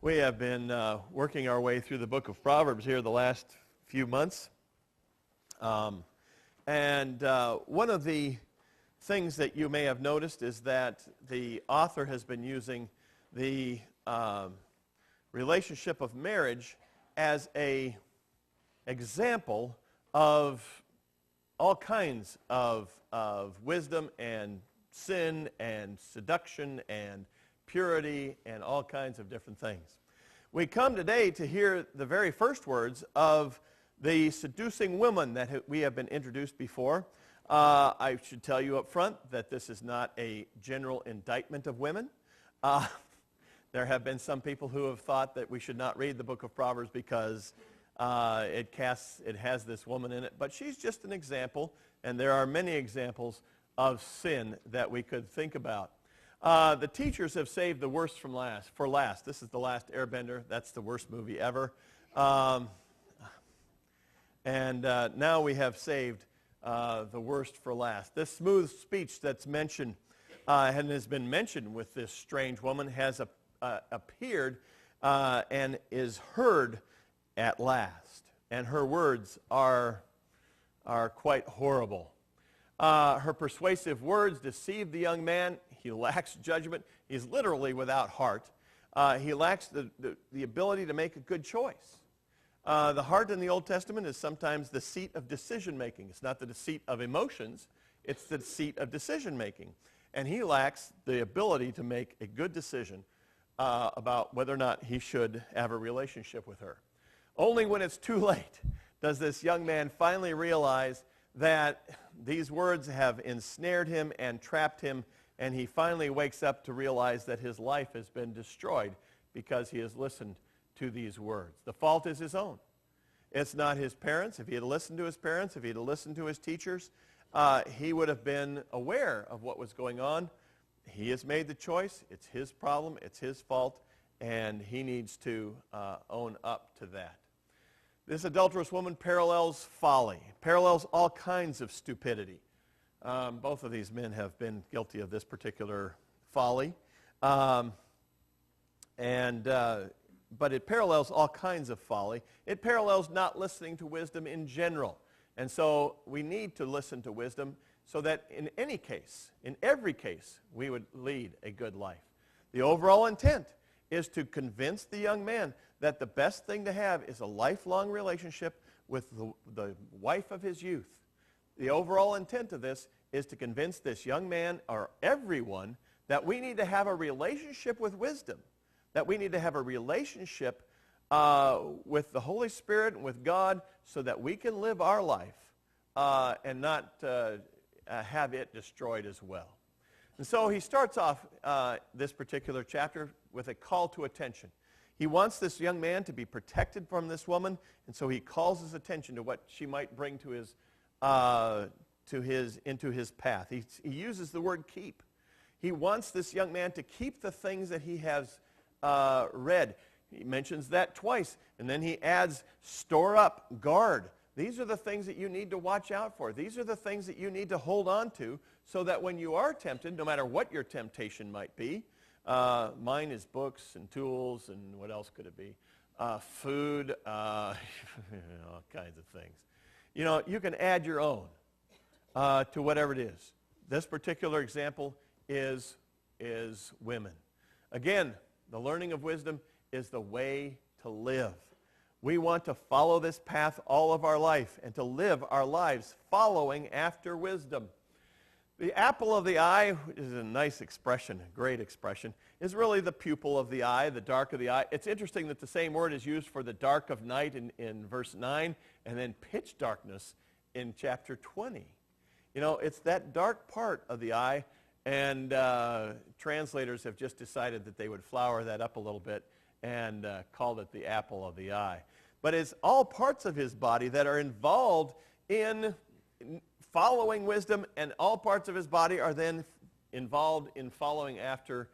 We have been working our way through the book of Proverbs here the last few months. One of the things that you may have noticed is that the author has been using the relationship of marriage as an example of all kinds of wisdom and sin and seduction and purity and all kinds of different things. We come today to hear the very first words of the seducing woman that we have been introduced before. I should tell you up front that this is not a general indictment of women. There have been some people who have thought that we should not read the book of Proverbs because it has this woman in it. But she's just an example, and there are many examples of sin that we could think about. The teachers have saved the worst for last. This is The Last Airbender. That's the worst movie ever. Now we have saved the worst for last. This smooth speech that's mentioned and has been mentioned with this strange woman has appeared and is heard at last. And her words are quite horrible. Her persuasive words deceive the young man. He lacks judgment. He's literally without heart. He lacks the ability to make a good choice. The heart in the Old Testament is sometimes the seat of decision-making. It's not the seat of emotions. It's the seat of decision-making. And he lacks the ability to make a good decision about whether or not he should have a relationship with her. Only when it's too late does this young man finally realize that these words have ensnared him and trapped him, and he finally wakes up to realize that his life has been destroyed because he has listened to these words. The fault is his own. It's not his parents. If he had listened to his parents, if he had listened to his teachers, he would have been aware of what was going on. He has made the choice. It's his problem. It's his fault, and he needs to own up to that. This adulterous woman parallels folly, parallels all kinds of stupidity. Both of these men have been guilty of this particular folly. But it parallels all kinds of folly. It parallels not listening to wisdom in general. And so we need to listen to wisdom so that in any case, in every case, we would lead a good life. The overall intent is to convince the young man that the best thing to have is a lifelong relationship with the wife of his youth. The overall intent of this is to convince this young man or everyone that we need to have a relationship with wisdom, that we need to have a relationship with the Holy Spirit and with God so that we can live our life and not have it destroyed as well. And so he starts off this particular chapter with a call to attention. He wants this young man to be protected from this woman, and so he calls his attention to what she might bring into his path. He uses the word keep. He wants this young man to keep the things that he has read. He mentions that twice, and then he adds store up, guard. These are the things that you need to watch out for. These are the things that you need to hold on to so that when you are tempted, no matter what your temptation might be, mine is books and tools, and what else could it be? Food, all kinds of things. You know, you can add your own to whatever it is. This particular example is women. Again, the learning of wisdom is the way to live. We want to follow this path all of our life and to live our lives following after wisdom. The apple of the eye, which is a nice expression, a great expression, is really the pupil of the eye, the dark of the eye. It's interesting that the same word is used for the dark of night in verse 9 and then pitch darkness in chapter 20. You know, it's that dark part of the eye, and translators have just decided that they would flower that up a little bit and called it the apple of the eye. But it's all parts of his body that are involved in following wisdom, and all parts of his body are then involved in following after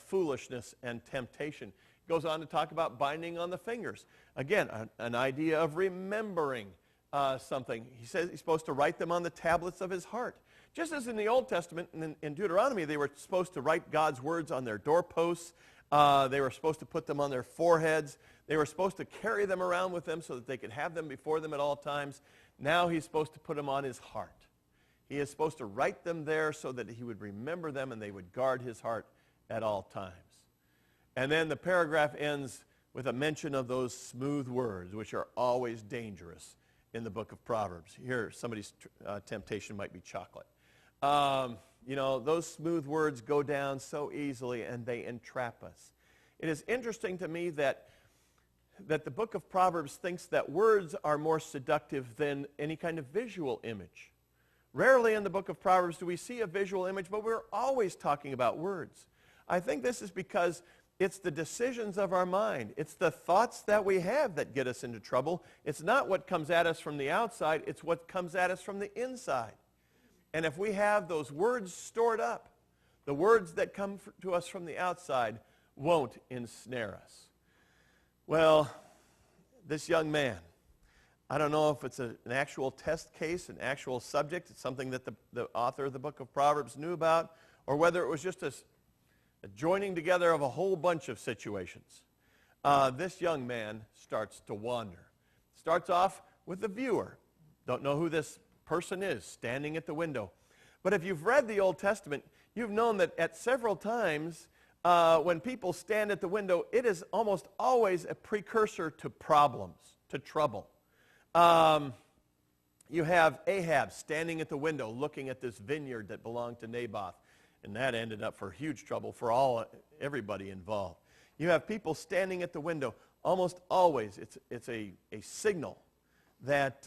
foolishness and temptation. He goes on to talk about binding on the fingers. Again, an idea of remembering something. He says he's supposed to write them on the tablets of his heart. Just as in the Old Testament, in Deuteronomy, they were supposed to write God's words on their doorposts. They were supposed to put them on their foreheads. They were supposed to carry them around with them so that they could have them before them at all times. Now he's supposed to put them on his heart. He is supposed to write them there so that he would remember them and they would guard his heart at all times. And then the paragraph ends with a mention of those smooth words, which are always dangerous in the book of Proverbs. Here, somebody's temptation might be chocolate. Those smooth words go down so easily and they entrap us. It is interesting to me that the book of Proverbs thinks that words are more seductive than any kind of visual image. Rarely in the book of Proverbs do we see a visual image, but we're always talking about words. I think this is because it's the decisions of our mind. It's the thoughts that we have that get us into trouble. It's not what comes at us from the outside. It's what comes at us from the inside. And if we have those words stored up, the words that come to us from the outside won't ensnare us. Well, this young man, I don't know if it's an actual test case, an actual subject. It's something that the author of the book of Proverbs knew about, or whether it was just a joining together of a whole bunch of situations. This young man starts to wander. Starts off with the viewer. Don't know who this person is standing at the window. But if you've read the Old Testament, you've known that at several times when people stand at the window, it is almost always a precursor to problems, to trouble. You have Ahab standing at the window looking at this vineyard that belonged to Naboth. And that ended up for huge trouble for everybody involved. You have people standing at the window. Almost always it's a signal that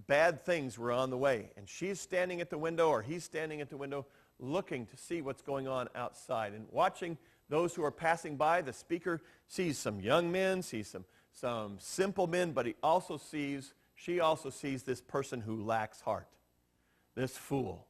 bad things were on the way. And she's standing at the window, or he's standing at the window, looking to see what's going on outside. And watching those who are passing by, the speaker sees some young men, sees some simple men, but she also sees this person who lacks heart, this fool,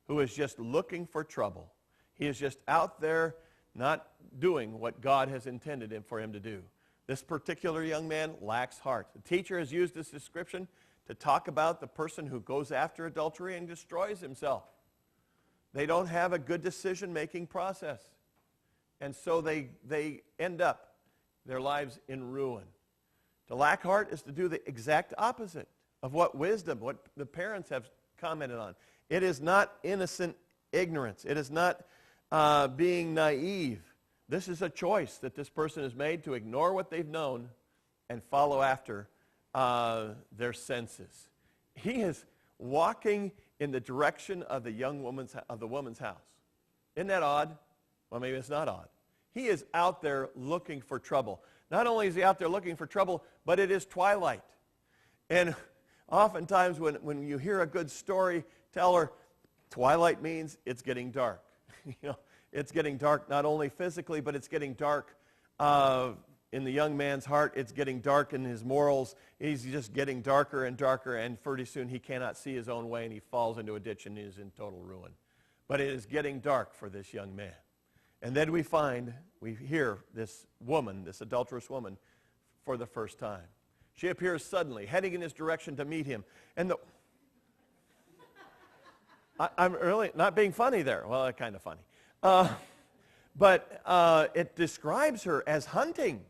who is just looking for trouble. He is just out there not doing what God has intended for him to do. This particular young man lacks heart. The teacher has used this description to talk about the person who goes after adultery and destroys himself. They don't have a good decision-making process. And so they end up their lives in ruin. To lack heart is to do the exact opposite of what the parents have commented on. It is not innocent ignorance. It is not being naive. This is a choice that this person has made to ignore what they've known and follow after their senses. He is walking in the direction of the woman's house. Isn't that odd? Well, maybe it's not odd. He is out there looking for trouble. Not only is he out there looking for trouble, but it is twilight. And oftentimes when you hear a good storyteller, twilight means it's getting dark. It's getting dark not only physically, but it's getting dark in the young man's heart. It's getting dark in his morals. He's just getting darker and darker, and pretty soon he cannot see his own way, and he falls into a ditch and is in total ruin. But it is getting dark for this young man. And then we hear this woman, this adulterous woman, for the first time. She appears suddenly, heading in his direction to meet him. And I'm really not being funny there. Well, kind of funny. But it describes her as hunting.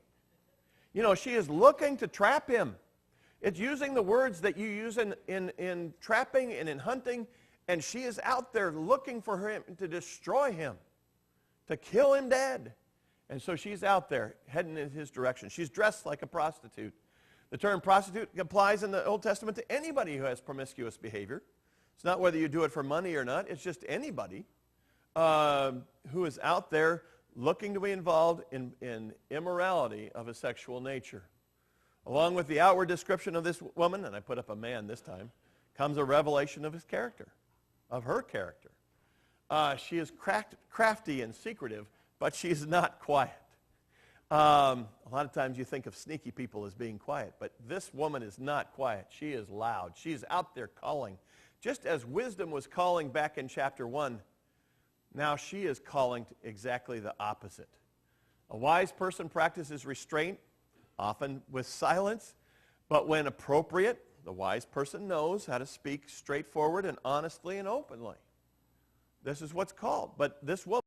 She is looking to trap him. It's using the words that you use in trapping and in hunting, and she is out there looking for him to destroy him, to kill him dead. And so she's out there heading in his direction. She's dressed like a prostitute. The term prostitute applies in the Old Testament to anybody who has promiscuous behavior. It's not whether you do it for money or not. It's just anybody who is out there looking to be involved in immorality of a sexual nature. Along with the outward description of this woman, and I put up a man this time, comes a revelation of his character, of her character. She is crafty and secretive, but she's not quiet. A lot of times you think of sneaky people as being quiet, but this woman is not quiet. She is loud. She's out there calling. Just as wisdom was calling back in chapter 1, now she is calling to exactly the opposite. A wise person practices restraint, often with silence, but when appropriate, the wise person knows how to speak straightforward and honestly and openly. This is what's called. But this woman